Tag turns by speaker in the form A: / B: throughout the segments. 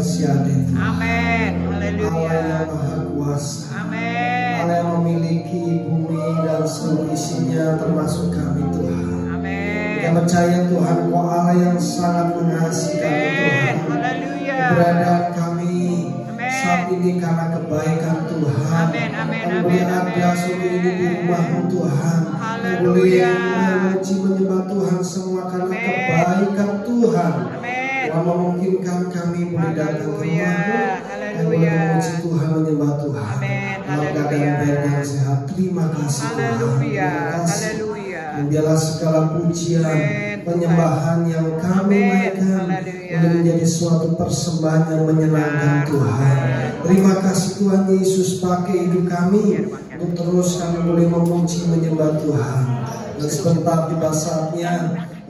A: tersiada itu.
B: Amin. Haleluya.
A: Allah yang maha kuasa.
B: Amin.
A: Allah yang memiliki bumi dan seluruh isinya termasuk kami Tuhan.
B: Amin.
A: Kita percaya Tuhan, Kau Allah yang sangat mengasihi kami Tuhan.
B: Haleluya.
A: Keberadaan kami saat ini karena kebaikan Tuhan.
B: Amin. Amin.
A: Yang
B: Amin.
A: boleh ada sore ini di rumahmu Tuhan. Yang boleh memuji menyembah Tuhan semua karena kebaikan Tuhan. Yang memungkinkan kami boleh datang ke rumahmu. Yang boleh memuji Tuhan, menyembah Tuhan. Dalam keadaan baik dan sehat. Terima kasih Tuhan. Terima kasih. Dan biarlah segala pujian, penyembahan yang kami naikkan boleh menjadi suatu persembahan yang menyenangkan Tuhan. Terima kasih Tuhan Yesus, pakai hidup kami untuk terus kami boleh memuji menyembah Tuhan. Dan sebentar tiba saatnya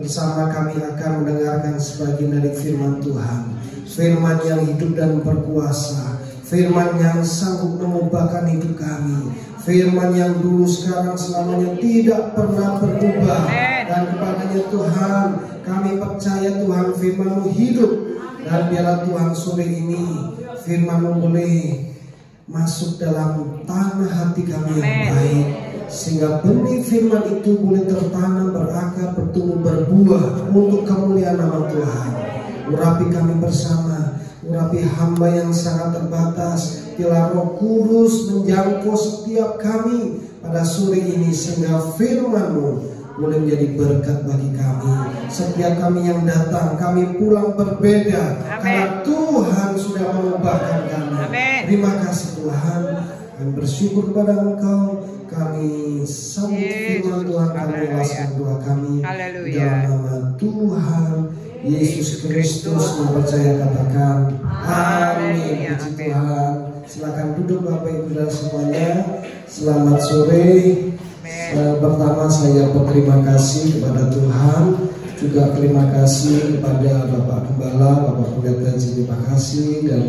A: bersama kami akan mendengarkan sebagian dari firman Tuhan. Firman yang hidup dan berkuasa, firman yang sanggup mengubahkan hidup kami, firman yang dulu sekarang selamanya tidak pernah berubah. Dan kepadanya Tuhan kami percaya Tuhan firman-Mu hidup. Dan biarlah Tuhan sore ini firman-Mu boleh masuk dalam tanah hati kami yang baik, sehingga benih firman itu boleh tertanam, berakar, bertumbuh, berbuah untuk kemuliaan nama Tuhan. Urapi kami bersama, urapi hamba yang sangat terbatas. Biarlah Roh Kudus menjangkau setiap kami pada sore ini, sehingga firman-Mu boleh menjadi berkat bagi kami. Setiap kami yang datang, kami pulang berbeda. Karena Tuhan sudah mengubahkan kami. Terima kasih Tuhan. Kami bersyukur kepada Engkau. Kami sambut firman Tuhan, kami lepaskan doa kami dalam nama Tuhan Yesus Kristus. Yang percaya katakan amin. Puji Tuhan. Silakan duduk Bapak Ibu dan semuanya. Selamat sore. Pertama saya berterima kasih kepada Tuhan, juga terima kasih kepada Bapak Gembala, Bapak Pendeta Jimmy Makasih, dan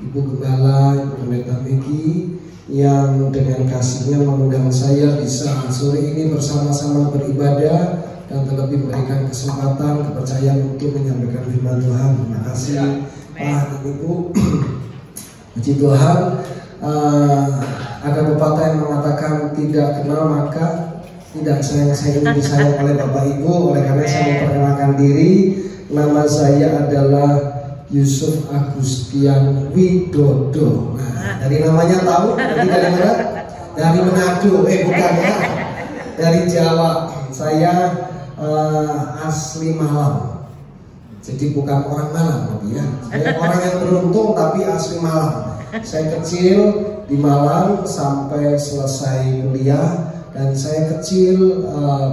A: Ibu Gembala, Ibu Pendeta Megi, yang dengan kasihnya mengundang saya bisa sore ini bersama-sama beribadah dan terlebih memberikan kesempatan, kepercayaan untuk menyampaikan firman Tuhan. Terima kasih Pak dan Ibu. Puji Tuhan. Ada pepatah yang mengatakan tidak kenal maka tidak sayang disayang oleh Bapak Ibu. Oleh karena saya memperkenalkan diri, nama saya adalah Yusuf Agustian Widodo. Nah, dari namanya tahu dari mana? Dari Manado, bukan ya? Dari Jawa. Saya asli Malang. Jadi bukan orang Malang tapi ya. Saya orang yang beruntung tapi asli Malang. Saya kecil di Malang sampai selesai kuliah, dan saya kecil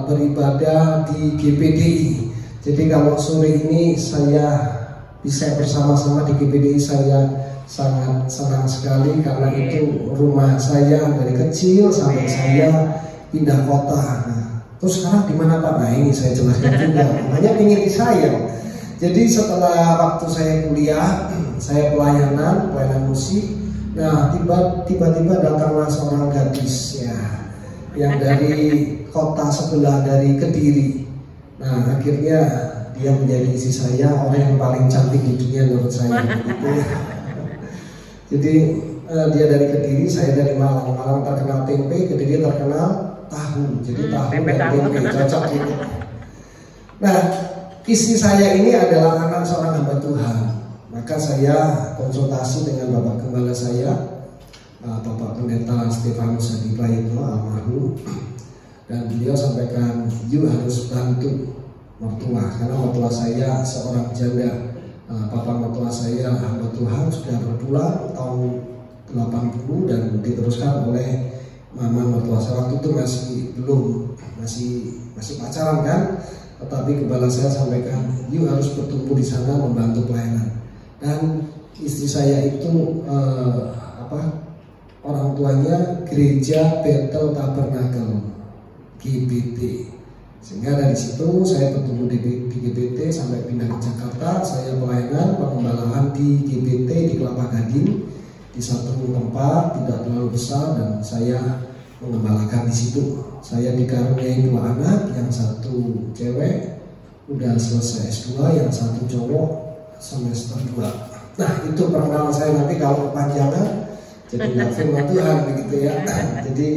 A: beribadah di GPDI. Jadi kalau sore ini saya bisa bersama-sama di GPDI, saya sangat senang sekali karena itu rumah saya dari kecil sampai saya pindah kota. Nah, terus sekarang di mana Pak? Nah ini saya jelaskan juga. Banyak ingin saya. Jadi setelah waktu saya kuliah, saya pelayanan musik. Nah tiba-tiba datanglah seorang gadis ya, yang dari kota sebelah, dari Kediri. Nah akhirnya dia menjadi istri saya, orang yang paling cantik di dunia menurut saya. Gitu. Jadi dia dari Kediri, saya dari Malang. Malang terkenal tempe, Kediri terkenal tahu. Jadi tahu dan tempe cocok gitu. Nah, istri saya ini adalah anak seorang hamba Tuhan. Maka saya konsultasi dengan Bapak Gembala saya, Bapak Pendeta Stefanus Hadi Prayitno almarhum, dan beliau sampaikan, you harus bantu mertua, karena mertua saya seorang janda. Papa mertua saya hamba Tuhan sudah berpulang tahun 80 dan diteruskan oleh mama mertua saya. Waktu itu masih pacaran kan. Tetapi kepala saya sampaikan, you harus bertumbuh di sana membantu pelayanan. Dan istri saya itu orang tuanya Gereja Bethel Tabernakel GBT. Sehingga dari situ saya bertumbuh di GBT sampai pindah ke Jakarta. Saya pelayanan pengembalaan di GBT di Kelapa Gading, di satu tempat tidak terlalu besar, dan saya mengembalakan di situ. Saya dikaruniai 2 anak, yang satu cewek udah selesai S2, yang satu cowok semester 2. Nah, itu perkenalan saya. Nanti kalau kepanjangan jadi nggak firman Tuhan begitu ya. Jadi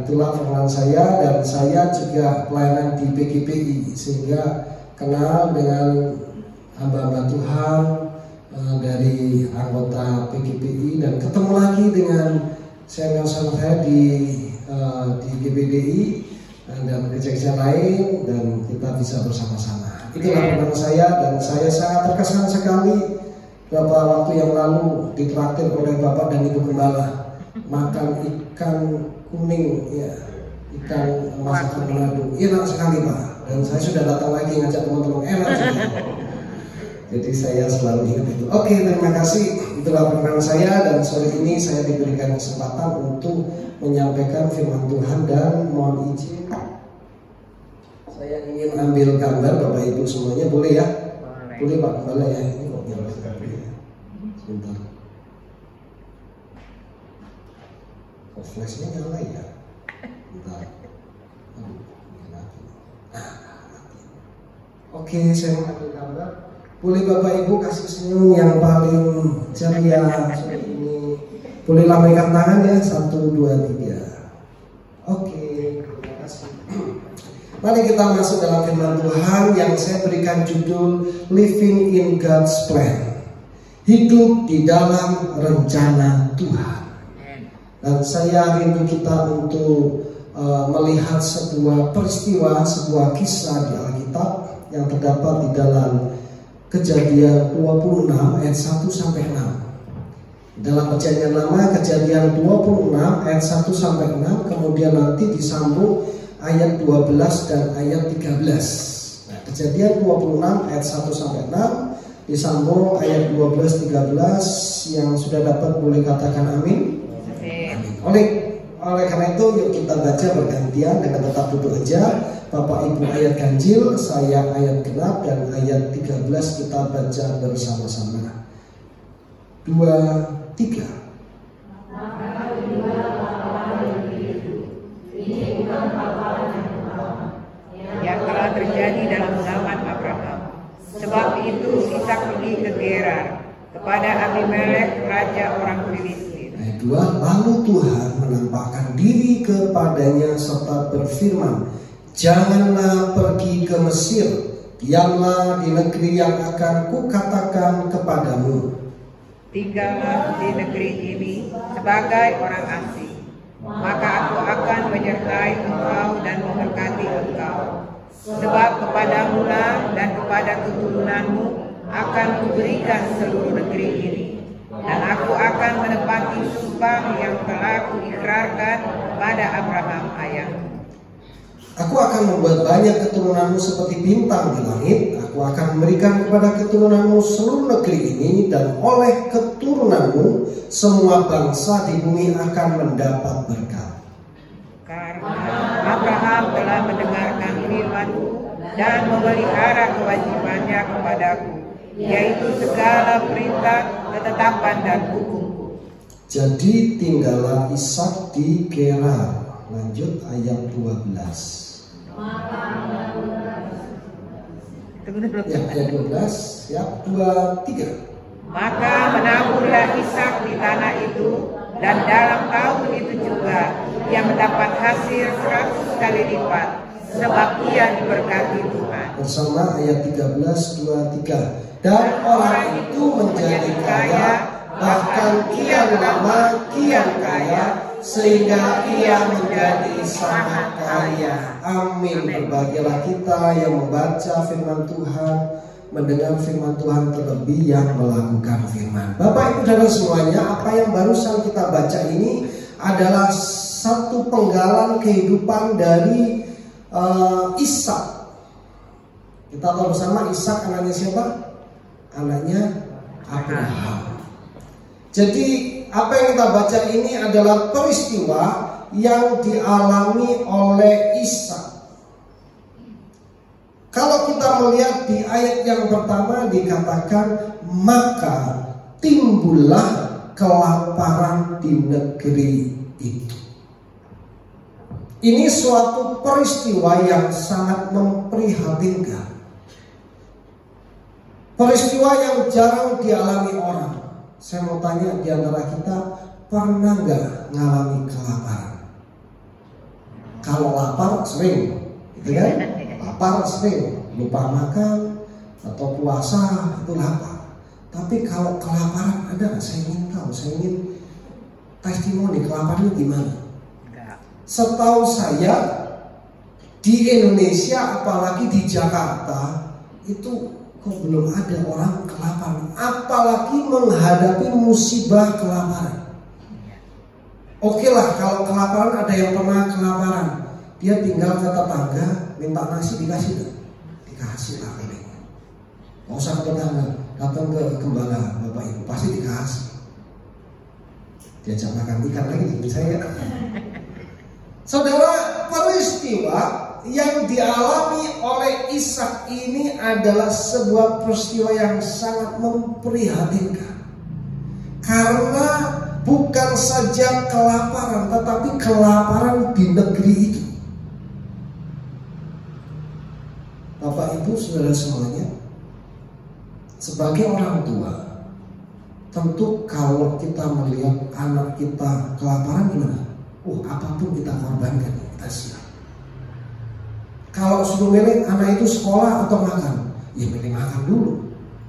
A: itulah perkenalan saya, dan saya juga pelayanan di PGPI, sehingga kenal dengan hamba-hamba Tuhan dari anggota PGPI, dan ketemu lagi dengan senior saya di GBDI dan gereja-gereja lain, dan kita bisa bersama-sama. Itulah perkenalan saya, dan saya sangat terkesan sekali beberapa waktu yang lalu ditraktir oleh Bapak dan Ibu Gembala makan ikan kuning, ya, ikan masakan Manado. Enak sekali Pak, dan saya sudah datang lagi ngajak teman-teman, enak juga. Jadi saya selalu ingat itu. Oke, terima kasih. Itulah perkenalan saya, dan sore ini saya diberikan kesempatan untuk menyampaikan firman Tuhan, dan mohon izin saya ingin ambil gambar Bapak Ibu semuanya, boleh ya? Boleh Pak Gembala ya. Ini kok sebentar. Kok flashnya nyala ya? Bentar. Oke, saya mau ambil gambar. Boleh Bapak Ibu kasih senyum yang paling ceria sore ini. Boleh lambaikan tangan ya, 1, 2, 3. Oke, terima kasih. Mari kita masuk dalam firman Tuhan yang saya berikan judul Living in God's Plan. Hidup di dalam rencana Tuhan. Dan saya rindu kita untuk melihat sebuah peristiwa, sebuah kisah di Alkitab yang terdapat di dalam Kejadian 26 ayat 1 sampai 6. Dalam Perjanjian Lama, Kejadian 26 ayat 1 sampai 6, kemudian nanti disambung ayat 12 dan ayat 13. Nah, Kejadian 26 ayat 1 sampai 6 disambung ayat 12-13. Yang sudah dapat boleh katakan amin. Amin. Oleh karena itu yuk kita baca bergantian dengan tetap duduk aja. Bapak Ibu ayat ganjil, saya ayat genap, dan ayat 13 kita baca bersama-sama. 2, 3.
B: Yang telah terjadi dalam zaman Abraham. Sebab itu Ishak pergi ke Gerar kepada Abimelek raja orang Filistin.
A: Ayat 2, lalu Tuhan menampakkan diri kepadanya serta berfirman, janganlah pergi ke Mesir, diamlah di negeri yang akan kukatakan kepadamu.
B: Tinggallah di negeri ini sebagai orang asing, maka aku akan menyertai engkau dan memberkati engkau. Sebab kepadamu lah dan kepada keturunanmu akan kuberikan seluruh negeri ini, dan aku akan menepati sumpah yang telah kuikrarkan pada Abraham ayahmu.
A: Aku akan membuat banyak keturunanmu seperti bintang di langit. Aku akan memberikan kepada keturunanmu seluruh negeri ini, dan oleh keturunanmu semua bangsa di bumi akan mendapat berkat.
B: Karena Abraham telah mendengarkan firman-Ku dan memelihara kewajibannya kepadaku, yaitu segala perintah, ketetapan dan hukum-Ku. Jadi
A: tinggallah Ishak di Gerar. Lanjut ayat 12. Ya, ayat 12. Ya, 2, 3.
B: Maka menaburlah Ishak di tanah itu, dan dalam tahun itu juga ia mendapat hasil 100 kali lipat, sebab ia diberkati Tuhan.
A: Bersama ayat 13, 2, 3. Dan orang itu menjadi kaya, bahkan kian lama kian kaya, sehingga ia menjadi sangat kaya. Amin. Berbahagialah kita yang membaca firman Tuhan, mendengar firman Tuhan, terlebih yang melakukan firman. Bapak Ibu Saudara semuanya, apa yang barusan kita baca ini adalah satu penggalan kehidupan dari Ishak. Kita tahu bersama Ishak anaknya siapa? Anaknya Abraham. Jadi apa yang kita baca ini adalah peristiwa yang dialami oleh Ishak. Kalau kita melihat di ayat yang pertama dikatakan, maka timbullah kelaparan di negeri itu. Ini suatu peristiwa yang sangat memprihatinkan. Peristiwa yang jarang dialami orang. Saya mau tanya di antara kita, pernah nggak ngalami kelaparan? Kalau lapar sering, gitu kan? Lapar sering, lupa makan atau puasa itu lapar. Tapi kalau kelaparan ada nggak? Saya ingin tahu, saya ingin testimoni kelaparannya gimana? Setahu saya di Indonesia, apalagi di Jakarta, itu kok belum ada orang kelaparan, apalagi menghadapi musibah kelaparan. Oke lah, kalau kelaparan ada yang pernah kelaparan, dia tinggal ke tetangga minta nasi dikasih tuh, dikasih lah ini. Nggak usah ke tetangga, datang ke gembala bapak ibu pasti dikasih. Diajak makan ikan lagi dengan saya. Saudara, peristiwa yang dialami oleh Ishak ini adalah sebuah peristiwa yang sangat memprihatinkan. Karena bukan saja kelaparan, tetapi kelaparan di negeri itu. Bapak Ibu saudara semuanya, sebagai orang tua, tentu kalau kita melihat anak kita kelaparan gimana? Apapun kita korbankan, kita siap. Kalau suruh milih anak itu sekolah atau makan, ya milih makan dulu.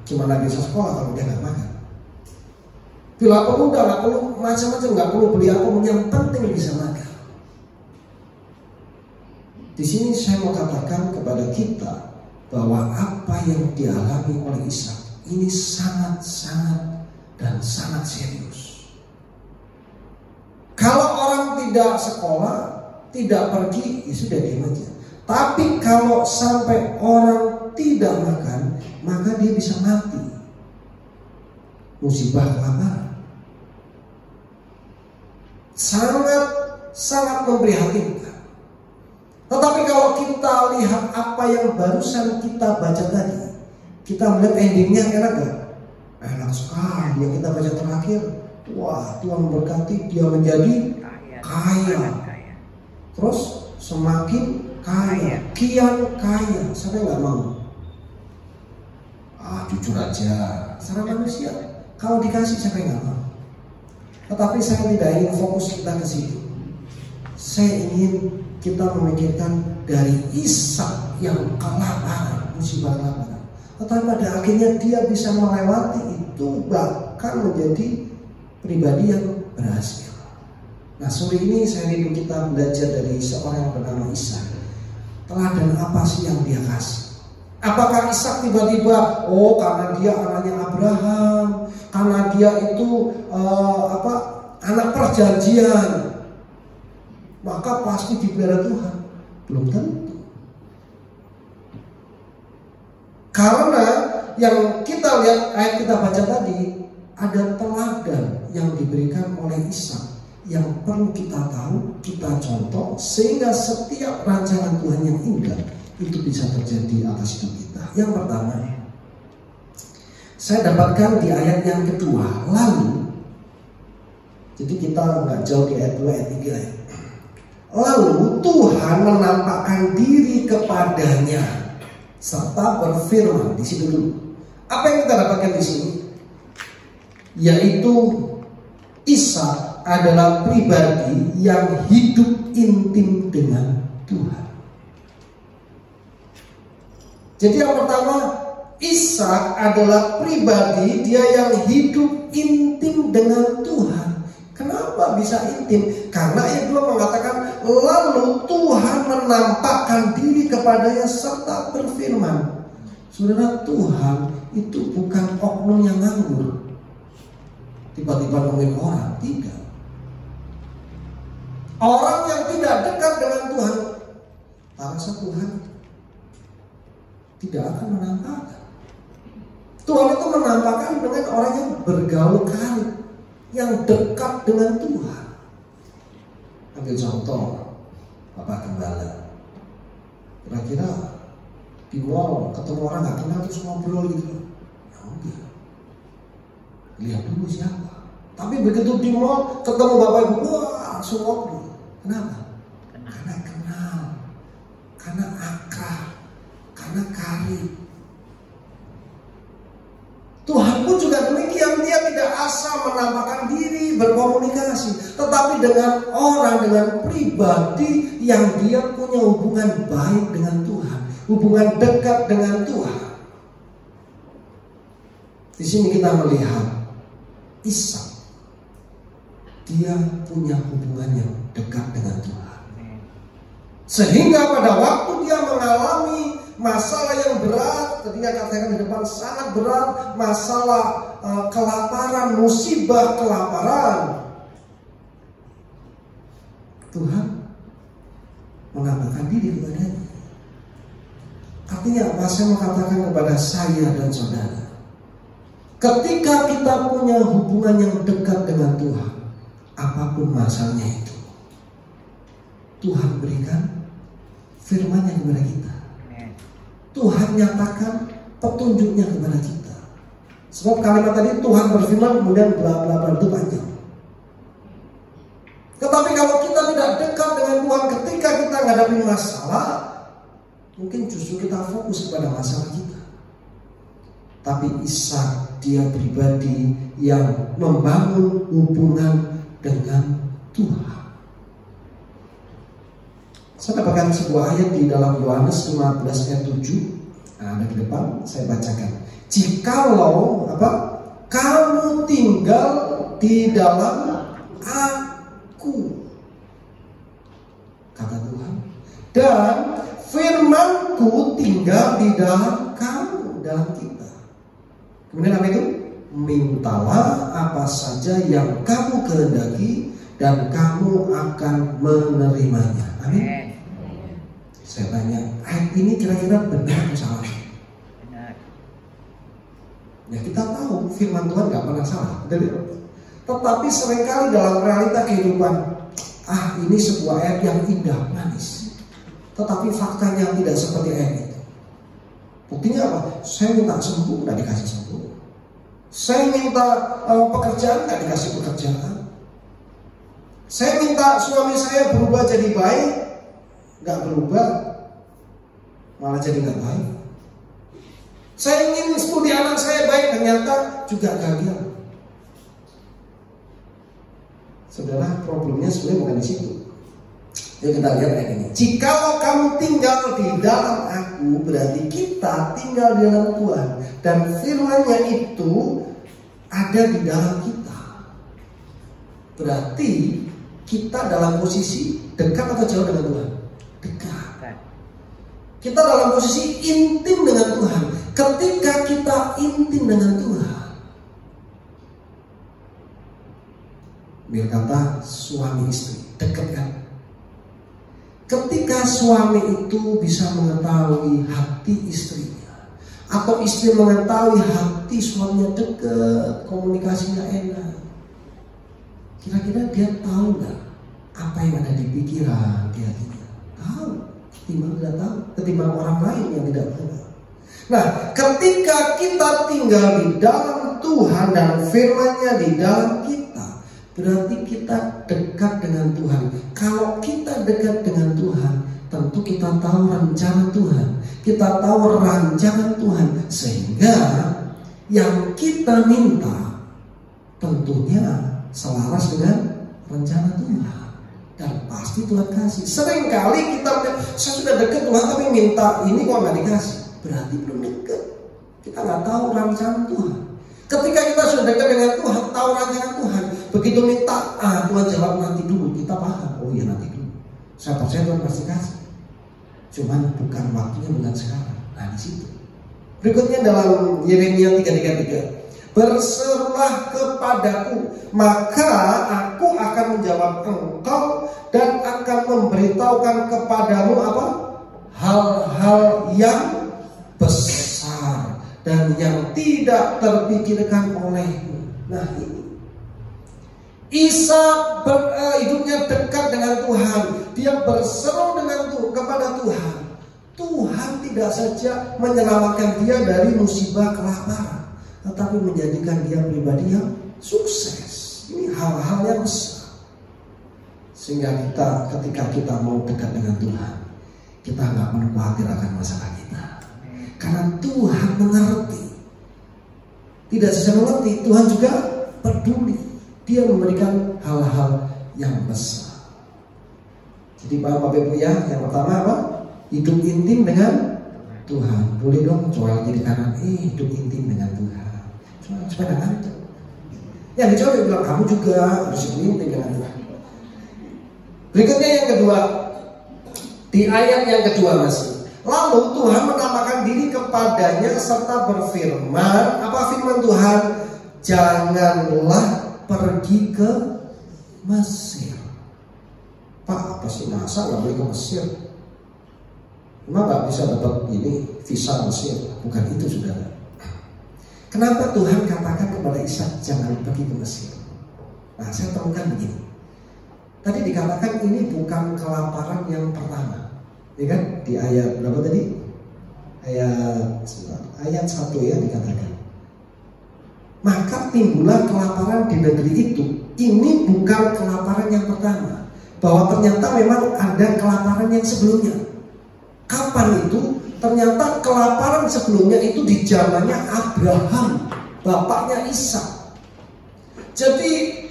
A: Gimana bisa sekolah kalau dia nggak makan? Bila perlu nggak perlu macam-macam, nggak perlu beli apa, yang penting bisa makan. Di sini saya mau katakan kepada kita bahwa apa yang dialami oleh Ishak ini sangat-sangat dan sangat serius. Kalau orang tidak sekolah, tidak pergi, ya sudah diam aja. Tapi kalau sampai orang tidak makan, maka dia bisa mati. Musibah kelaparan. Sangat memprihatinkan. Tetapi kalau kita lihat apa yang barusan kita baca tadi, kita melihat endingnya enak gak? Enak sekali yang kita baca terakhir. Wah, Tuhan memberkati dia menjadi kaya. Terus semakin kaya, kian kaya. Saya nggak mau. Jujur aja, secara manusia kalau dikasih siapa yang nggak mau. Tetapi saya tidak ingin fokus kita ke situ. Saya ingin kita memikirkan dari Ishak yang kelaparan, musibah kelaparan. Tetapi pada akhirnya dia bisa melewati itu, bahkan menjadi pribadi yang berhasil. Nah, sore ini saya ingin kita belajar dari seorang yang bernama Ishak. Teladan apa sih yang dia kasih? Apakah Ishak tiba-tiba, karena dia anaknya Abraham, karena dia itu anak perjanjian, maka pasti dipelihara Tuhan? Belum tentu. Karena yang kita lihat ayat kita baca tadi, ada teladan yang diberikan oleh Ishak yang perlu kita tahu, kita contoh, sehingga setiap rancangan Tuhan yang indah itu bisa terjadi atas hidup kita. Yang pertama, saya dapatkan di ayat yang kedua, lalu. Jadi kita nggak jauh di ayat 2, ayat 3 ya. Lalu Tuhan menampakkan diri kepadanya serta berfirman. Di situ dulu. Apa yang kita dapatkan di sini? Yaitu Ishak adalah pribadi yang hidup intim dengan Tuhan. Jadi yang pertama, Ishak adalah pribadi dia yang hidup intim dengan Tuhan. Kenapa bisa intim? Karena ayat 2 mengatakan, lalu Tuhan menampakkan diri kepadanya serta berfirman. Saudara, Tuhan itu bukan oknum yang nganggur, tiba-tiba nungguin orang, tidak. Orang yang tidak dekat dengan Tuhan, tak rasa Tuhan tidak akan menampakkan. Tuhan itu menampakkan dengan orang yang bergaul karib, yang dekat dengan Tuhan. Ambil contoh, Bapak Gembala. Kira-kira di mall ketemu orang nggak kenal terus ngobrol gitu, ya udah, lihat dulu siapa. Tapi begitu di mall ketemu Bapak Ibu, wah langsung ngobrol. Kenapa? Karena kenal, karena akrab, karena karib. tetapi dengan orang, dengan pribadi yang dia punya hubungan baik dengan Tuhan, hubungan dekat dengan Tuhan. Di sini kita melihat Ishak, dia punya hubungan yang dekat dengan Tuhan. Sehingga pada waktu dia mengalami masalah yang berat, ketika katakan di depan sangat berat, masalah kelaparan, musibah kelaparan, Tuhan menambahkan diri kepadanya. Artinya apa? Saya mau katakan kepada saya dan saudara, ketika kita punya hubungan yang dekat dengan Tuhan, apapun masalahnya itu, Tuhan berikan firman-Nya kepada kita. Tuhan nyatakan petunjuknya kepada kita. Sebab kalimat tadi Tuhan berfirman kemudian bla bla bla itu panjang. Tetapi kalau kita tidak dekat dengan Tuhan ketika kita menghadapi masalah, mungkin justru kita fokus kepada masalah kita. Tapi Ishak dia pribadi yang membangun hubungan dengan Tuhan. Saya dapatkan sebuah ayat di dalam Yohanes 15 ayat 7. Ada di depan, saya bacakan. Jikalau kamu tinggal di dalam Aku, kata Tuhan, dan firman-Ku tinggal di dalam kamu, dalam kita. Kemudian apa itu? Mintalah apa saja yang kamu kehendaki dan kamu akan menerimanya. Amin. Saya tanya, ayat ini kira-kira benar atau salah? Benar. Ya kita tahu firman Tuhan gak pernah salah. Tetapi seringkali dalam realita kehidupan, ini sebuah ayat yang indah, manis, tetapi faktanya tidak seperti ayat itu. Buktinya apa? Saya minta sembuh, gak dikasih sembuh. Saya minta pekerjaan, gak dikasih pekerjaan. Saya minta suami saya berubah jadi baik, gak berubah, malah jadi gak baik. Saya ingin studi anak saya baik, ternyata juga gagal. Saudara, problemnya sebenarnya bukan di situ. Yuk kita lihat ayat ini. Jikalau kamu tinggal di dalam Aku, berarti kita tinggal di dalam Tuhan, dan firman-Nya itu ada di dalam kita. Berarti kita dalam posisi dekat atau jauh dengan Tuhan? Dekat. Kita dalam posisi intim dengan Tuhan. Ketika kita intim dengan Tuhan, biar kata suami istri, dekat kan? Ketika suami itu bisa mengetahui hati istrinya, atau istri mengetahui hati suaminya, dekat, komunikasinya enak, kira-kira dia tahu nggak apa yang ada di pikiran dia? Tahu, ketimbang tidak tahu, ketimbang orang lain yang tidak tahu. Nah, ketika kita tinggal di dalam Tuhan dan firman-Nya di dalam kita, berarti kita dekat dengan Tuhan. Kalau kita dekat dengan Tuhan, tentu kita tahu rencana Tuhan, kita tahu rancangan Tuhan, sehingga yang kita minta tentunya selaras dengan rencana Tuhan, dan pasti Tuhan kasih. Seringkali kita, saya sudah dekat Tuhan tapi minta ini kok nggak dikasih, berarti belum dekat. Kita nggak tahu rancangan Tuhan. Ketika kita sudah dekat dengan Tuhan, tahu rancangan Tuhan, begitu minta, Tuhan jawab nanti dulu, kita paham, oh iya nanti dulu. Saya percaya Tuhan pasti kasih. Cuman bukan waktunya, bukan sekarang. Nah di situ. Berikutnya dalam Yeremia 3:33, berserulah kepadaku, maka aku akan menjawab engkau dan akan memberitahukan kepadamu apa? Hal-hal yang besar dan yang tidak terpikirkan olehmu. Nah ini Ishak hidupnya dekat dengan Tuhan. Dia berseru kepada Tuhan. Tuhan tidak saja menyelamatkan dia dari musibah kelaparan, tetapi menjadikan dia pribadi yang sukses. Ini hal-hal yang besar. Sehingga kita, ketika kita mau dekat dengan Tuhan, kita nggak perlu khawatir akan masalah kita, karena Tuhan mengerti. Tidak saja mengerti, Tuhan juga peduli. Dia memberikan hal-hal yang besar. Jadi Bapak Ibu ya, yang pertama apa? Hidup intim dengan Tuhan. Boleh dong coba jadi kanan, hidup intim dengan Tuhan. Coba dengan itu. Yang dicoba bilang kamu juga harus hidup intim dengan Tuhan. Berikutnya yang kedua, di ayat yang kedua masih. Lalu Tuhan menampakkan diri kepadanya serta berfirman, apa firman Tuhan? Janganlah pergi ke Mesir. Pak, apa sih masa nggak boleh ke Mesir? Emang nggak bisa dapat ini visa Mesir? Bukan itu, saudara. Kenapa Tuhan katakan kepada Ishak jangan pergi ke Mesir? Nah, saya temukan begini. Tadi dikatakan ini bukan kelaparan yang pertama, ya kan? Di ayat berapa tadi? Ayat 1 ya dikatakan. Maka timbullah kelaparan di negeri itu. Ini bukan kelaparan yang pertama. Bahwa ternyata memang ada kelaparan yang sebelumnya. Kapan itu? Ternyata kelaparan sebelumnya itu di zamannya Abraham, bapaknya Ishak. Jadi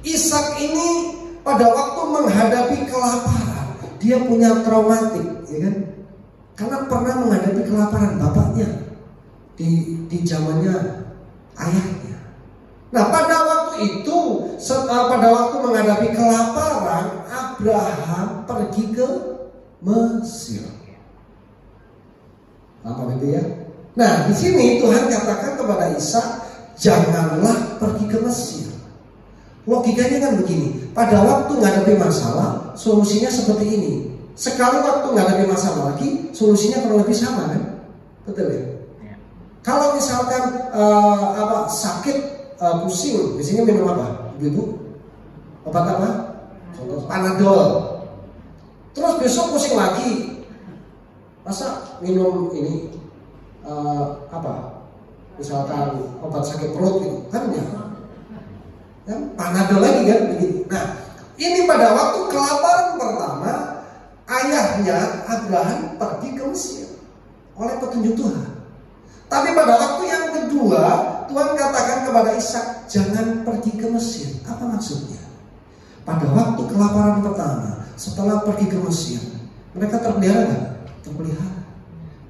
A: Ishak ini pada waktu menghadapi kelaparan, dia punya traumatik, ya kan? Karena pernah menghadapi kelaparan bapaknya di zamannya ayahnya. Nah, pada waktu itu, pada waktu menghadapi kelaparan, Abraham pergi ke Mesir. Apa itu ya? Nah, di sini Tuhan katakan kepada Ishak, janganlah pergi ke Mesir. Logikanya kan begini, pada waktu menghadapi masalah, solusinya seperti ini. Sekali waktu menghadapi masalah lagi, solusinya kurang lebih sama kan? Betul ya? Kalau misalkan sakit, pusing, biasanya minum apa? Ibu? Obat apa? Contoh Panadol. Terus besok pusing lagi, masa minum ini misalkan obat sakit perut gitu kan ya? Panadol lagi kan begitu. Nah, ini pada waktu kelaparan pertama, ayahnya Abraham pergi ke Mesir oleh petunjuk Tuhan. Tapi pada waktu yang kedua, Tuhan katakan kepada Ishak, jangan pergi ke Mesir. Apa maksudnya? Pada waktu kelaparan pertama, setelah pergi ke Mesir, mereka terpelihara nggak? Terpelihara.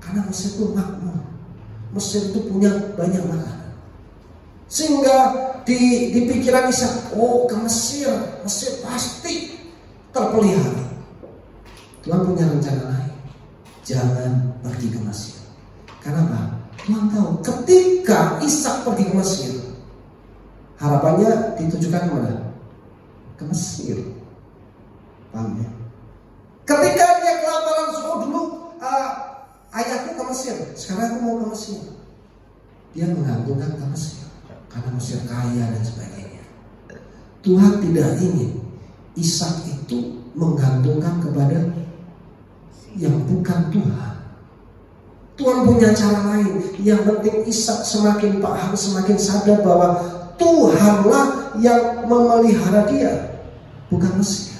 A: Karena Mesir itu makmur. Mesir itu punya banyak makanan. Sehingga di pikiran Ishak, ke Mesir pasti terpelihara. Tuhan punya rencana lain. Jangan pergi ke Mesir. Karena apa? Tuhan tahu ketika Ishak pergi ke Mesir, harapannya ditujukan kemana? Ke Mesir. Paham ya? Ketika dia kelaparan, dulu ayahku ke Mesir, sekarang aku mau ke Mesir. Dia menggantungkan ke Mesir karena Mesir kaya dan sebagainya. Tuhan tidak ingin Ishak itu menggantungkan kepada yang bukan Tuhan. Tuhan punya cara lain. Yang penting Ishak semakin paham, semakin sadar bahwa Tuhanlah yang memelihara dia, bukan Mesir.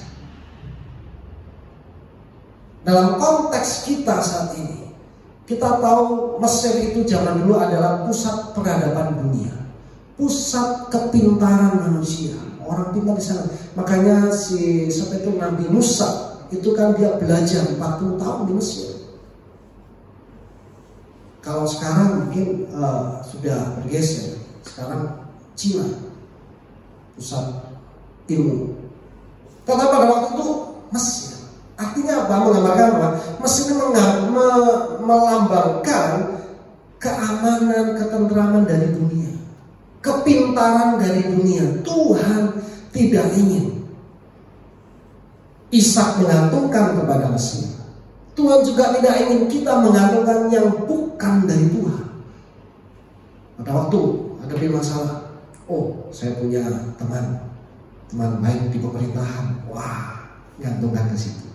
A: Dalam konteks kita saat ini, kita tahu Mesir itu zaman dulu adalah pusat peradaban dunia, pusat kepintaran manusia. Orang pintar di sana. Makanya seperti itu Nabi Musa itu kan dia belajar 40 tahun di Mesir. Kalau sekarang mungkin sudah bergeser. Sekarang Cina pusat ilmu. Karena pada waktu itu Mesir. Artinya apa? Menggambarkan apa? Mesir melambangkan keamanan, ketentraman dari dunia, kepintaran dari dunia. Tuhan tidak ingin Ishak menggantungkan kepada Mesir. Tuhan juga tidak ingin kita menggantungkan yang bukan dari Tuhan. Pada waktu ada masalah, saya punya teman baik di pemerintahan, gantungkan ke situ.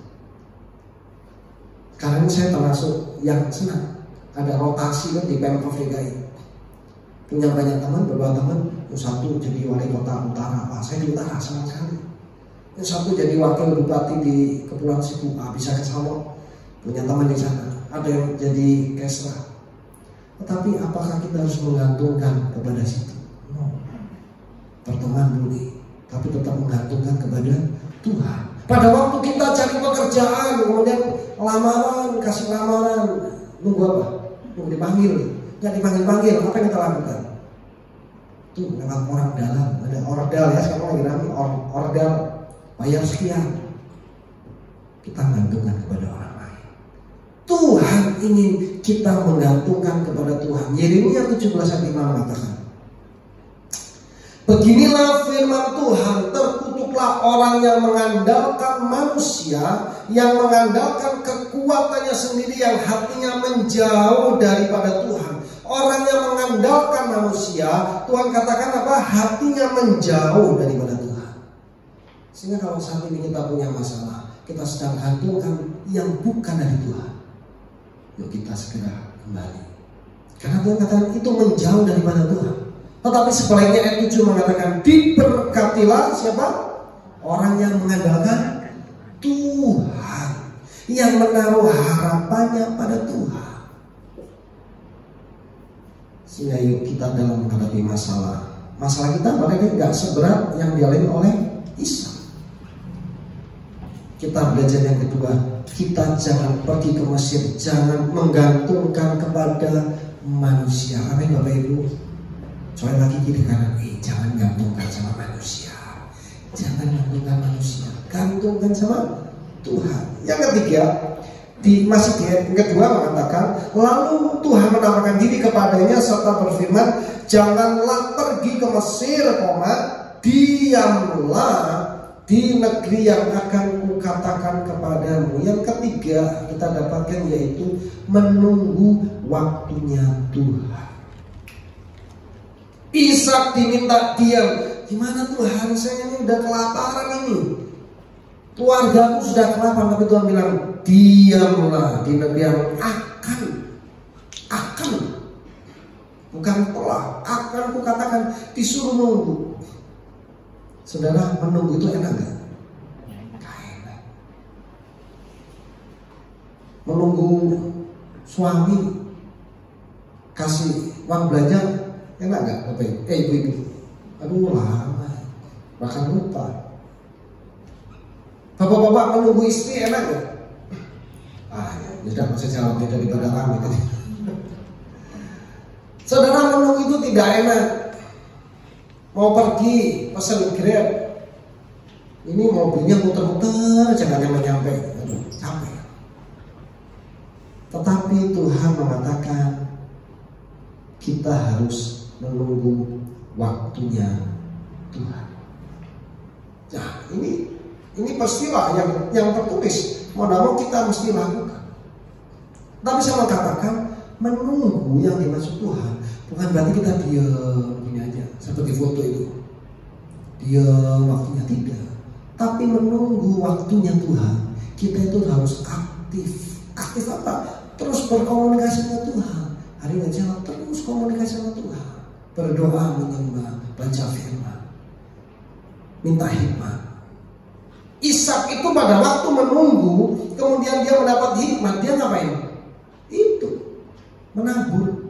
A: Sekarang saya termasuk yang senang ada rotasi kan di Pemprov DKI. Punya banyak teman, beberapa teman. Yang satu jadi wali kota utara, saya di utara senang sekali. Yang satu jadi wakil bupati di Kepulauan Seribu, bisa ke Solo. Punya teman di sana. Ada yang jadi kesra. Tetapi apakah kita harus menggantungkan kepada situ? No. Berteman boleh, tapi tetap menggantungkan kepada Tuhan. Pada waktu kita cari pekerjaan, kemudian lamaran, kasih lamaran, nunggu apa? Nunggu dipanggil. Nggak dipanggil-panggil, apa yang kita lakukan? Tuh, lewat orang dalam, ada ordal ya, sekarang lagi ramai ordal, bayar sekian. Kita menggantungkan kepada orang lain. Tuhan ingin kita menggantungkan kepada Tuhan. Yeremia 17:5 mengatakan, beginilah firman Tuhan, terkutuklah orang yang mengandalkan manusia, yang mengandalkan kekuatannya sendiri, yang hatinya menjauh daripada Tuhan. Orang yang mengandalkan manusia, Tuhan katakan apa? Hatinya menjauh daripada Tuhan. Sehingga kalau saat ini kita punya masalah, kita sedang gantungkan yang bukan dari Tuhan, yuk kita segera kembali. Karena Tuhan katakan itu menjauh daripada Tuhan. Tetapi sebaliknya ayat 7 mengatakan, diberkatilah siapa? Orang yang mengandalkan Tuhan, yang menaruh harapannya pada Tuhan. Sehingga yuk kita dalam menghadapi masalah kita mereka tidak seberat yang dialami oleh Ishak. Kita belajar yang kedua, kita jangan pergi ke Mesir, jangan menggantungkan kepada manusia. Amin Bapak Ibu. Soalnya lagi kiri kanan, jangan gantungkan sama manusia. Jangan gantungkan manusia, gantungkan sama Tuhan. Yang ketiga, masih di ayat kedua mengatakan, lalu Tuhan menampakkan diri kepadanya serta berfirman, janganlah pergi ke Mesir, diamlah di negeri yang akan kukatakan kepadamu. Yang ketiga kita dapatkan yaitu menunggu waktunya Tuhan. Ishak diminta diam. Gimana Tuhan, saya ini udah kelaparan ini, keluargaku sudah kelaparan, tapi Tuhan bilang diamlah di negeri yang akan bukan telah, akan kukatakan, disuruh nunggu. Saudara, menunggu itu enak gak? Gak enak. Menunggu suami kasih uang belanja enak gak Bapak Ibu? Ibu-ibu, aduh lama, bahkan lupa. Bapak-bapak menunggu istri enak gak? Ya sudah, saya jawab daripada kami tadi. Saudara, menunggu itu tidak enak. Mau pergi pesan Grab, ini mobilnya muter-muter jangan nyampe, aduh capek. Tetapi Tuhan mengatakan kita harus menunggu waktunya Tuhan. Nah, ini peristiwa yang tertulis, mau tidak mau kita mesti lakukan. Tapi saya mengatakan menunggu yang dimaksud Tuhan bukan berarti kita diam gini aja seperti foto itu, diam waktunya, tidak. Tapi menunggu waktunya Tuhan, kita itu harus aktif. Aktif apa? Terus berkomunikasi dengan Tuhan. Hari ini jangan terus komunikasi sama Tuhan, berdoa, menyembah, baca firman, minta hikmat. Ishak itu pada waktu menunggu, kemudian dia mendapat hikmat, dia ngapain? Itu menabur.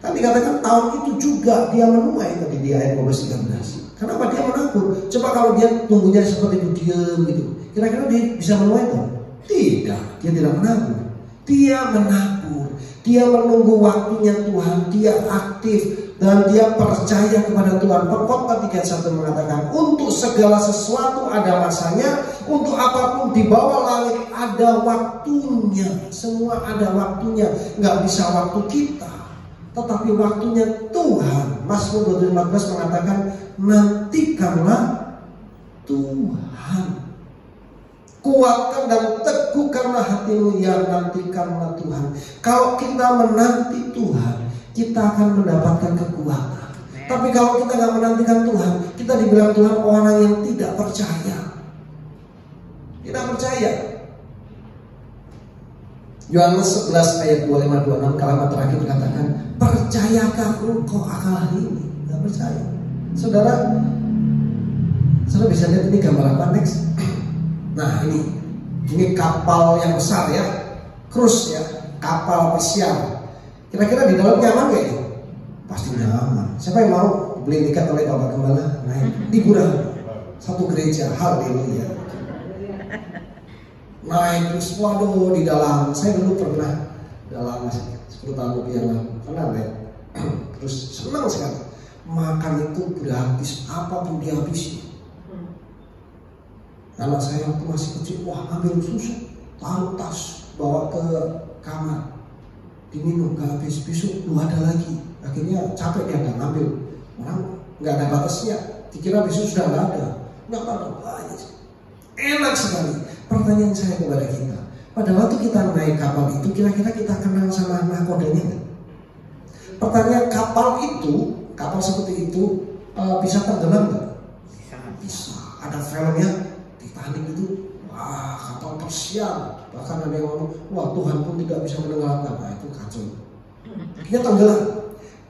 A: Kan dikatakan tahun itu juga dia menuai tadi di ayat 13. Kenapa dia menabur? Coba kalau dia tunggunya seperti itu diam gitu, kira-kira dia bisa menuai tuh? Tidak, dia tidak menabur. Dia menabur, dia menunggu waktunya Tuhan, dia aktif dan dia percaya kepada Tuhan. Pengkhotbah 31 mengatakan, untuk segala sesuatu ada masanya, untuk apapun di bawah langit ada waktunya. Semua ada waktunya, nggak bisa waktu kita, tetapi waktunya Tuhan. Mazmur 215 mengatakan, nantikanlah Tuhan. Kuatkan dan teguhkanlah hatimu, ya nantikanlah Tuhan. Kalau kita menanti Tuhan, kita akan mendapatkan kekuatan. Tapi kalau kita nggak menantikan Tuhan, kita dibilang Tuhan orang yang tidak percaya. Tidak percaya. Yohanes 11 ayat 25-26 kalimat terakhir katakan, percayakah engkau akan hal ini? Nggak percaya. Saudara bisa lihat ini gambar apa next? Nah ini kapal yang besar ya, cruise ya, kapal pesiar. Kira-kira di dalam nyaman gak ya? Pasti nyaman. Siapa yang mau beli tiket oleh Bapak Gembala? Naik liburan. satu gereja, haleluya. Naik terus, waduh, di dalam, saya dulu pernah dalam 10 tahun lebih yang lalu, pernah lihat. Terus senang sekali, makan itu gratis, apapun dihabisi. Anak saya waktu masih kecil, wah ambil susu, taruh tas, bawa ke kamar, diminum, gak habis, besok belum ada lagi. Akhirnya capek dia gak ngambil, orang gak ada batasnya, dikira besok sudah gak ada, gak ada banyak. Enak sekali. Pertanyaan saya kepada kita, pada waktu kita naik kapal itu, kira-kira kita kenal sama nakodanya nggak? Pertanyaan, kapal seperti itu bisa tenggelam nggak? Bisa. Ada filmnya, Titanic itu, wah kapal tersiar, bahkan ada yang ngomong, wah Tuhan pun tidak bisa menenggelamkan. Nah itu kacau. Dia tenggelam.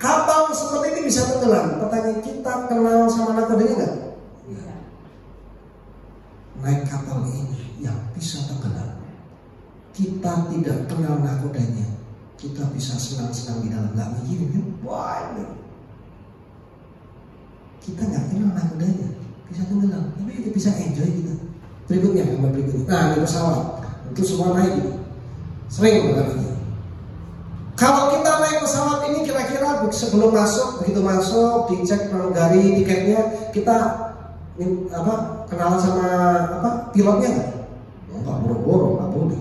A: Kapal seperti ini bisa tenggelam. Pertanyaan, kita kenal sama nakodanya nggak? Naik kapal ini yang bisa tenggelam, kita tidak kenal nakodanya, kita bisa senang-senang di dalam, nggak mikirin kan? Wah ini kita nggak kenal nakodanya, bisa tenggelam, tapi kita bisa enjoy kita. Berikutnya, gambar berikutnya. Nah ini pesawat, itu semua naik ini, sering banget ini. Kalau kita naik pesawat ini kira-kira sebelum masuk, begitu masuk dicek pramugari tiketnya, kita kenalan sama pilotnya nggak? Nggak boro-boro, nggak boleh.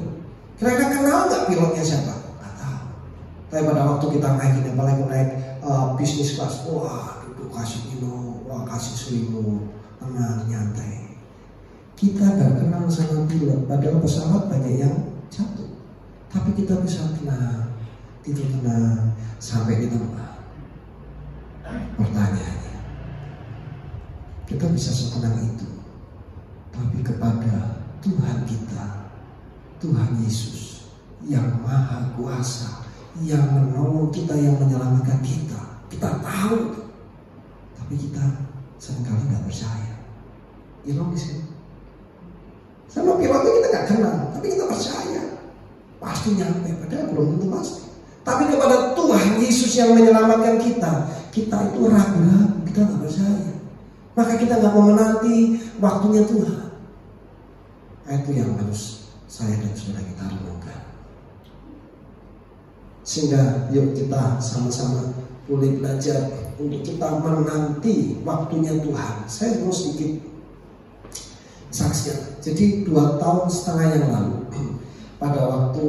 A: Kira-kira kenal nggak pilotnya siapa? Nggak tahu. Tapi pada waktu kita naik ini, apalagi naik bisnis kelas, wah duduk kasih minum, wah kasih selimut, tenang nyantai. Kita nggak kenal sama pilot, padahal pesawat banyak yang jatuh. Tapi kita bisa tenang, tidur tenang sampai di tempat. Pertanyaannya, kita bisa setenang itu, tapi kepada Tuhan kita, Tuhan Yesus yang Maha Kuasa, yang menolong kita, yang menyelamatkan kita, kita tahu, tapi kita seringkali nggak percaya. Ironis kan? Sama pilotnya kita nggak kenal, tapi kita percaya pasti nyampe, padahal belum tentu pasti. Tapi kepada Tuhan Yesus yang menyelamatkan kita, kita itu ragu-ragu, kita nggak percaya. Maka kita nggak mau menanti waktunya Tuhan. Itu yang harus saya dan saudara kita renungkan. Sehingga yuk kita sama-sama boleh belajar untuk kita menanti waktunya Tuhan. Saya mau sedikit saksian. Jadi 2,5 tahun yang lalu, pada waktu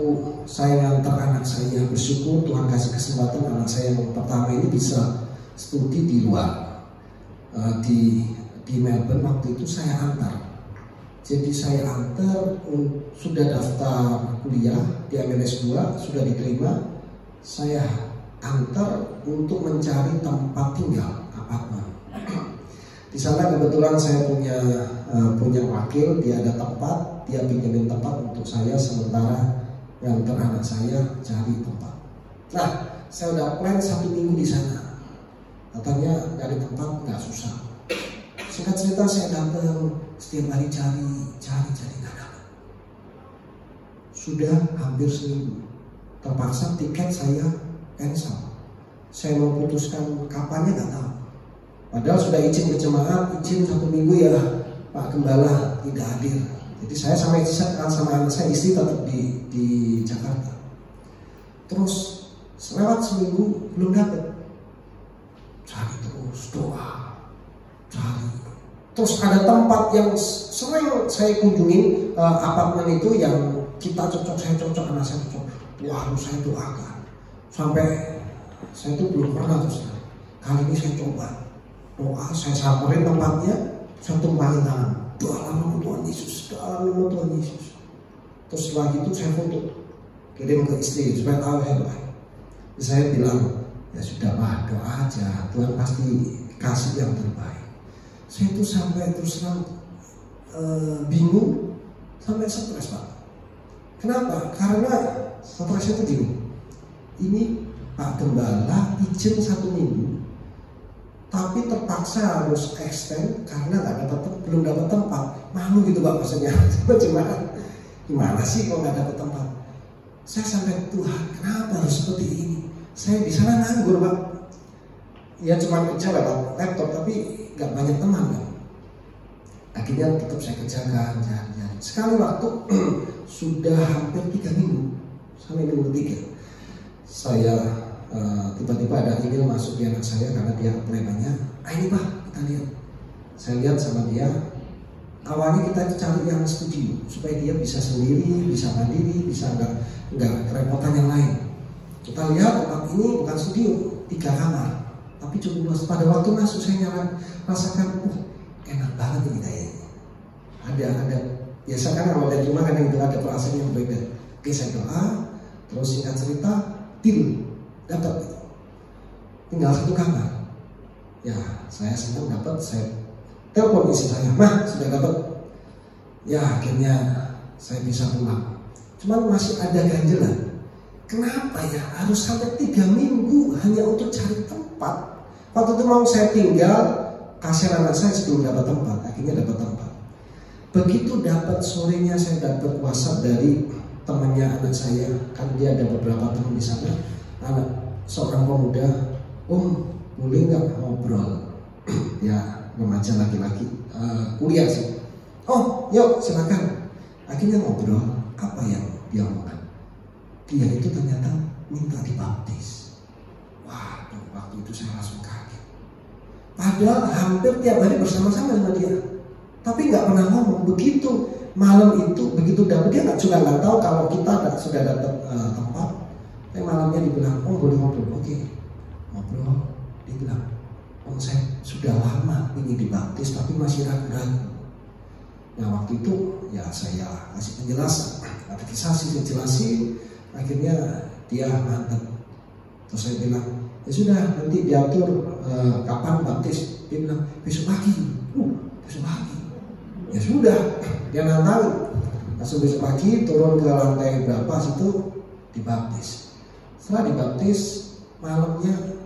A: saya ngantar anak saya, bersyukur Tuhan kasih kesempatan anak saya yang pertama ini bisa studi di luar. Di Melbourne waktu itu saya antar. Jadi saya antar, sudah daftar kuliah di MLS 2, sudah diterima. Saya antar untuk mencari tempat tinggal, apartemen. Di sana kebetulan saya punya wakil, dia ada tempat, dia pinjemin tempat untuk saya sementara ngantar anak saya cari tempat. Nah, saya udah plan 1 minggu di sana. Katanya dari tempat nggak susah. Singkat cerita saya datang setiap hari cari nggak dapat. Sudah hampir seminggu. Terpaksa tiket saya cancel. Saya memutuskan kapannya nggak tahu. Padahal sudah izin berjemaat, izin 1 minggu ya Pak Gembala tidak hadir. Jadi saya sama anak saya, istri tetap di Jakarta. Terus selewat seminggu belum dapat. Cari terus, doa, cari. Terus ada tempat yang sering saya kunjungin, apartemen itu yang kita cocok, saya cocok, anak saya cocok. Wah, harus saya doakan. Sampai saya itu belum pernah terus. Kali ini saya coba doa, saya samperin tempatnya, saya tumpangin tangan. Dalam nama Tuhan Yesus, dalam nama Tuhan Yesus. Terus setelah itu saya foto, kirim ke istri supaya tahu saya doa. Saya bilang, ya sudah Pak, doa aja, Tuhan pasti kasih yang terbaik. Saya itu sampai terus terang bingung, sampai stres Pak. Kenapa? Karena stres itu gini, ini Pak Gembala izin 1 minggu, tapi terpaksa harus extend karena belum dapat tempat. Malu gitu Pak maksudnya. Gimana sih kalau nggak dapat tempat? Saya sampai, Tuhan kenapa harus seperti ini? Saya di sana nganggur Pak. Ya cuma kerja lewat laptop, tapi nggak banyak teman kan. Akhirnya tetap saya kerjakan jalan-jalan. Sekali waktu sudah hampir 3 minggu sampai minggu 3, saya tiba-tiba ada email masuk di anak saya karena dia apply banyak. Ini Pak, kita lihat. Saya lihat sama dia. Awalnya kita cari yang studio supaya dia bisa sendiri, bisa mandiri, bisa nggak kerepotan yang lain. Kita lihat tempat ini bukan studio, 3 kamar, tapi cukup luas. Pada waktu masuk saya rasakan, enak banget ini kayaknya. Ada biasa kan kalau dari rumah kan itu ada perasaan yang berbeda. Oke, saya doa, terus singkat cerita, deal dapat, tinggal 1 kamar. Ya, saya senang dapat. Saya telepon istri saya, Mah sudah dapat. Ya, akhirnya saya bisa pulang. Cuman masih ada ganjelan. Kenapa ya harus sampai 3 minggu hanya untuk cari tempat? Waktu itu mau saya tinggal, kasihan anak saya sebelum dapat tempat. Akhirnya dapat tempat. Begitu dapat sorenya saya dapat WhatsApp dari temannya anak saya, kan dia ada beberapa teman di sana. Anak seorang pemuda, boleh nggak ngobrol? Ya, remaja laki-laki, kuliah sih. Yuk silakan. Akhirnya ngobrol. Apa yang dia omongkan? Dia itu ternyata minta dibaptis. Waduh, waktu itu saya langsung kaget. Padahal hampir tiap hari bersama-sama sama dia, tapi nggak pernah ngomong. Begitu malam itu, begitu dapat, dia nggak tahu kalau kita sudah dapat tempat. Tapi malamnya dibilang, boleh ngobrol. Oke, ngobrol. Dia bilang, saya sudah lama ingin dibaptis tapi masih ragu-ragu. Nah waktu itu ya saya kasih penjelasan, katekisasi, saya jelasin. Akhirnya dia mantap. Terus saya bilang, ya sudah nanti diatur kapan baptis. Dia bilang besok pagi. Besok pagi. Ya sudah, dia nantang. Langsung besok pagi turun ke lantai berapa situ dibaptis. Setelah dibaptis malamnya,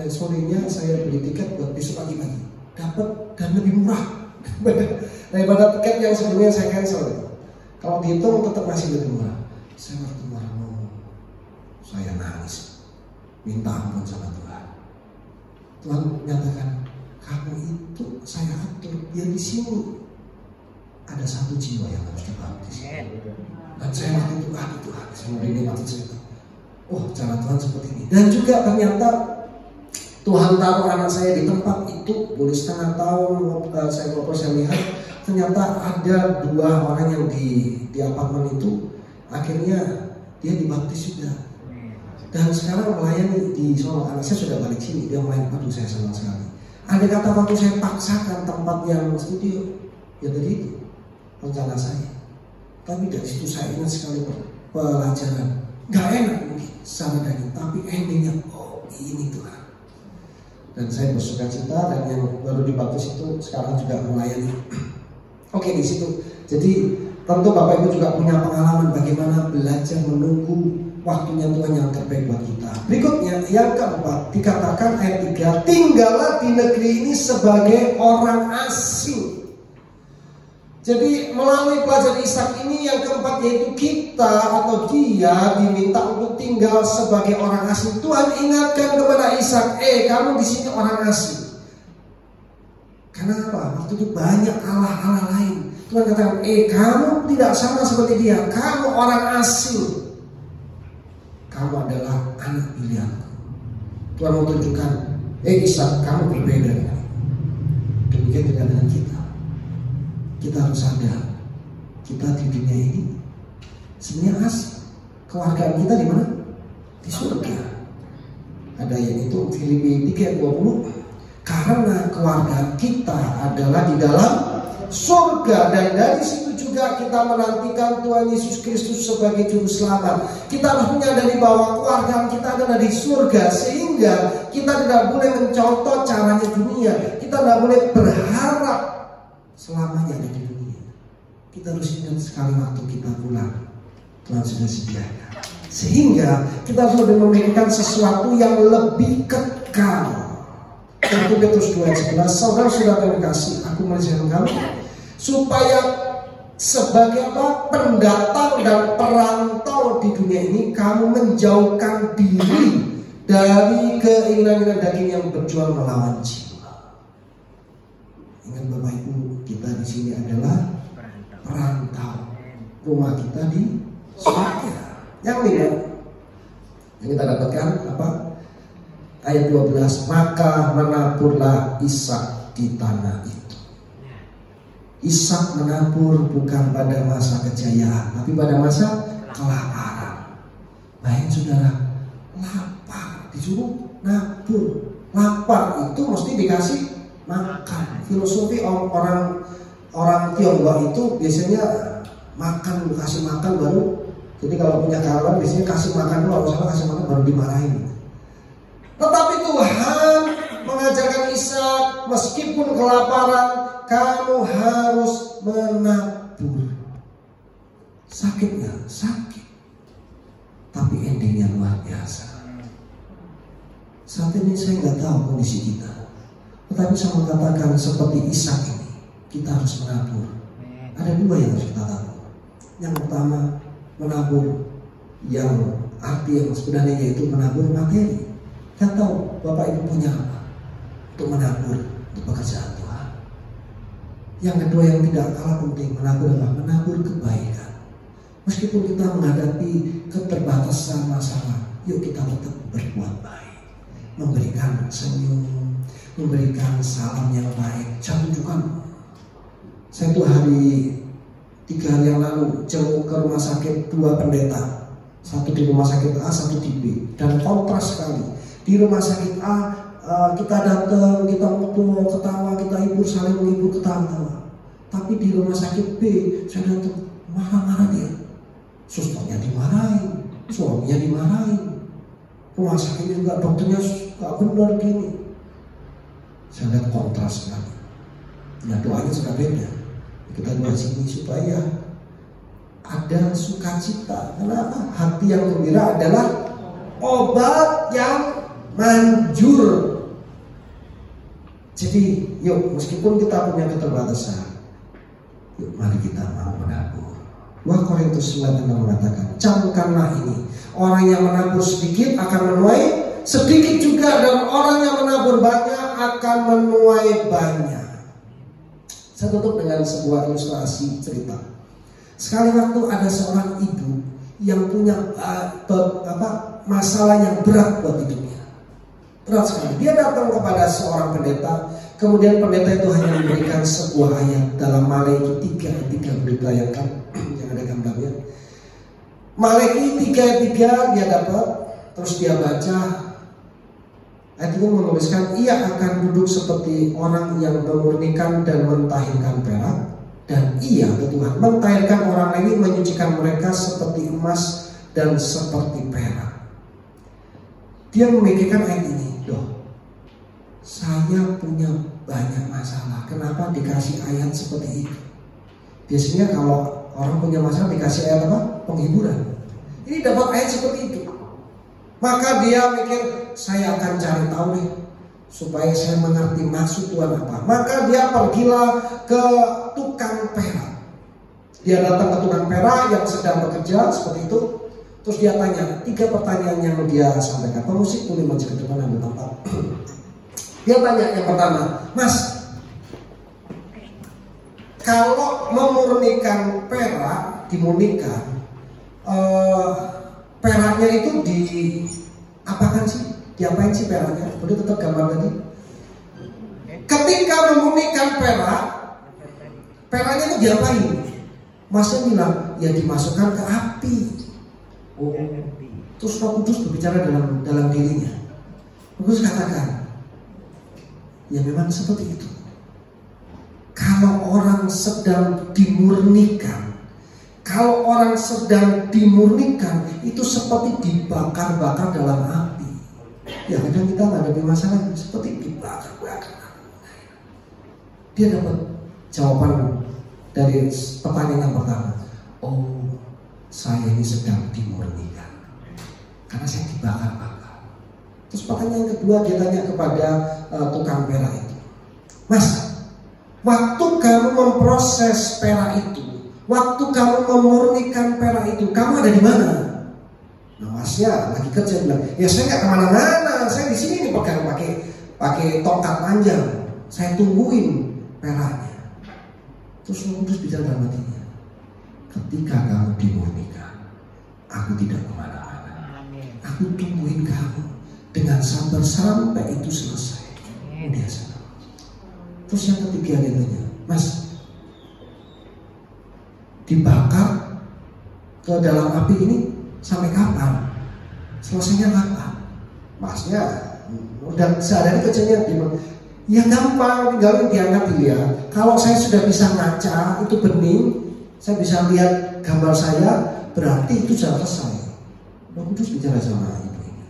A: sorenya saya beli tiket buat besok pagi-pagi. Dapat dan lebih murah daripada tiket yang sebelumnya saya cancel. Kalau dihitung tetap masih lebih murah. Saya waktu malam saya nangis, minta ampun sama Tuhan. Tuhan menyatakan, kamu itu saya atur biar di sini ada 1 jiwa yang harus dibaptis. Dan saya waktu itu, Tuhan, saya mau dinikmati cerita. Cara Tuhan seperti ini. Dan juga ternyata Tuhan taruh anak saya di tempat itu, boleh setengah tahun saya lihat ternyata ada 2 orang yang di apartemen itu. Akhirnya dia dibaptis juga. Dan sekarang melayani di Solo. Anak saya sudah balik sini, dia melayani. Aduh, saya senang sekali. Ada kata waktu saya paksakan tempat yang studio, ya tadi itu rencana saya. Tapi dari situ saya ingat sekali pelajaran. Gak enak mungkin secara daging, tapi endingnya ini Tuhan. Dan saya bersuka cita, dan yang baru dibaptis itu sekarang juga melayani. Oke, di situ. Jadi tentu Bapak Ibu juga punya pengalaman bagaimana belajar menunggu waktunya Tuhan yang terbaik buat kita. Berikutnya yang keempat, dikatakan ayat 3, tinggallah di negeri ini sebagai orang asing. Jadi melalui pelajaran Ishak ini yang keempat, yaitu kita atau dia diminta untuk tinggal sebagai orang asing. Tuhan ingatkan kepada Ishak, kamu di sini orang asing. Kenapa? Waktu itu banyak Allah-Allah lain. Tuhan katakan, kamu tidak sama seperti dia. Kamu orang asing. Kamu adalah anak pilihanku. Tuhan mau tunjukkan, Ishak, kamu berbeda. Demikian juga dengan kita. Kita harus sadar, kita di dunia ini sebenarnya asing. Keluargaan kita di mana? Di surga. Ada yang itu Filipi 3:20. Karena keluarga kita adalah di dalam surga, dan dari situ juga kita menantikan Tuhan Yesus Kristus sebagai juru selamat. Kita harus menyadari bahwa keluarga kita adalah di surga, sehingga kita tidak boleh mencontoh caranya dunia. Kita tidak boleh berharap selamanya ada di dunia. Kita harus ingat sekali waktu kita pulang, Tuhan sudah sediakan. Sehingga kita harus lebih memikirkan sesuatu yang lebih kekal. 1 Petrus 2:11, saudara-saudara yang kasih, aku mengajarkan kamu supaya sebagai pendatang dan perantau di dunia ini, kamu menjauhkan diri dari keinginan daging yang berjuang melawan jiwa. Ingat Bapak Ibu, kita di sini adalah perantau. Rumah kita di surga. Yang lima, yang kita dapatkan apa? Ayat 12, maka menaburlah Ishak di tanah itu. Ishak menabur bukan pada masa kejayaan, tapi pada masa kelaparan. Baik saudara, lapar disuruh nabur. Lapar itu mesti dikasih makan. Filosofi orang Tionghoa itu biasanya makan, kasih makan baru. Jadi kalau punya kawan biasanya kasih makan dulu, kalau salah kasih makan baru dimarahin. Tetapi Tuhan mengajarkan Ishak, meskipun kelaparan, kamu harus menabur. Sakit nggak? Sakit. Tapi endingnya luar biasa. Saat ini saya nggak tahu kondisi kita, tetapi saya mengatakan seperti Ishak ini, kita harus menabur. Ada dua yang harus kita tabur. Yang pertama, menabur yang arti yang sebenarnya yaitu menabur materi. Kita tahu Bapak Ibu punya apa untuk menabur untuk pekerjaan Tuhan. Yang kedua yang tidak kalah penting, menabur apa? Menabur kebaikan. Meskipun kita menghadapi keterbatasan masalah, yuk kita tetap berbuat baik, memberikan senyum, memberikan salam yang baik. Jangan tunjukkan. Saya tuh 3 hari yang lalu jenguk ke rumah sakit 2 pendeta, satu di rumah sakit A, satu di B, dan kontras sekali. Di rumah sakit A kita datang, kita ngobrol, ketawa, kita hibur, saling menghibur, ketawa. Tapi di rumah sakit B saya datang marah-marah dia, susternya dimarahin, suaminya dimarahin, rumah sakitnya juga dokternya gak benar gini. Saya lihat kontras sekali. Nah doanya sudah beda. Kita doa sini supaya ada sukacita. Kenapa? Hati yang gembira adalah obat yang manjur. Jadi yuk, meskipun kita punya keterbatasan, yuk mari kita mau menabur. 2 Korintus 9 mengatakan, camkanlah ini, orang yang menabur sedikit akan menuai sedikit juga, dan orang yang menabur banyak akan menuai banyak. Saya tutup dengan sebuah ilustrasi cerita. Sekali waktu ada seorang ibu yang punya masalah yang berat buat hidupnya. Berat sekali. Dia datang kepada seorang pendeta. Kemudian pendeta itu hanya memberikan sebuah ayat dalam Maleki 3:3. Dibayangkan yang ada gambarnya. Maleki 3:3 dia dapat. Terus dia baca. Ayat itu menuliskan, ia akan duduk seperti orang yang memurnikan dan mentahirkan perak, dan ia, Tuhan, mentahirkan orang lain, menyucikan mereka seperti emas dan seperti perak. Dia memikirkan ayat ini, saya punya banyak masalah, kenapa dikasih ayat seperti itu? Biasanya kalau orang punya masalah dikasih ayat apa? Penghiburan. Ini dapat ayat seperti itu. Maka dia mikir, saya akan cari tahu nih supaya saya mengerti maksud Tuhan apa. Maka dia pergilah ke tukang perak. Dia datang ke tukang perak yang sedang bekerja seperti itu. Terus dia tanya 3 pertanyaan yang dia sampaikan. Pemusik boleh maju ke depan ambil tempat. Dia tanya yang pertama, Mas, kalau memurnikan perak, dimurnikan, peraknya itu diapakan sih? Diapain sih peraknya? Boleh tetap gambar tadi. Ketika memurnikan perak, peraknya itu diapain? Masnya bilang, ya dimasukkan ke api. Oh, terus Roh Kudus berbicara dalam dirinya. Roh Kudus katakan, ya memang seperti itu. Kalau orang sedang dimurnikan, itu seperti dibakar-bakar dalam api. Ya kadang kita menghadapi masalah seperti dibakar-bakar. Dia dapat jawaban dari pertanyaan yang pertama. Oh, saya ini sedang dimurnikan karena saya dibakar-bakar. Terus pertanyaan yang kedua dia tanya kepada tukang perak itu, Mas, waktu kamu memproses perak itu, waktu kamu memurnikan perak itu, kamu ada di mana? Nah masnya lagi kerja bilang, ya saya nggak kemana-mana, saya di sini nih pakai tongkat panjang, saya tungguin peraknya. Terus Roh Kudus bicara dalam hatinya, ketika kamu dimurnikan, aku tidak kemana-mana. Aku tungguin kamu dengan sabar sampai itu selesai. Udah sana. Terus yang ketiga dia tanya, Mas, dibakar ke dalam api ini sampai kapan? Selesainya kapan? Masnya udah sehari kerjanya gimana? Ya gampang, tinggal diangkat dia. Kalau saya sudah bisa ngaca, itu bening, saya bisa lihat gambar saya, berarti itu sudah selesai. Roh Kudus bicara sama ibu ini,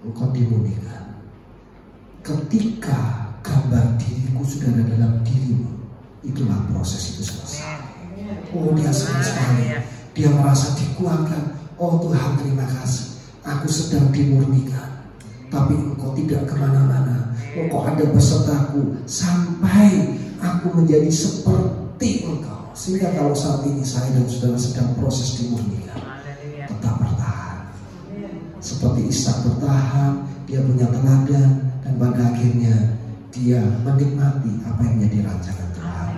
A: engkau dimurnikan. Ketika gambar diriku sudah ada dalam dirimu, itulah proses itu selesai. Oh, dia senang sekali. Dia merasa dikuatkan. Oh Tuhan, terima kasih. Aku sedang dimurnikan. Tapi engkau tidak kemana-mana. Engkau ada besertaku sampai aku menjadi seperti engkau. Sehingga kalau saat ini saya dan saudara sedang proses dimurnikan, tetap bertahan. Seperti Ishak bertahan, dia punya teladan, dan pada akhirnya dia menikmati apa yang menjadi rancangan Tuhan.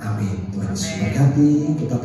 A: Amin. Tuhan Yesus memberkati kita.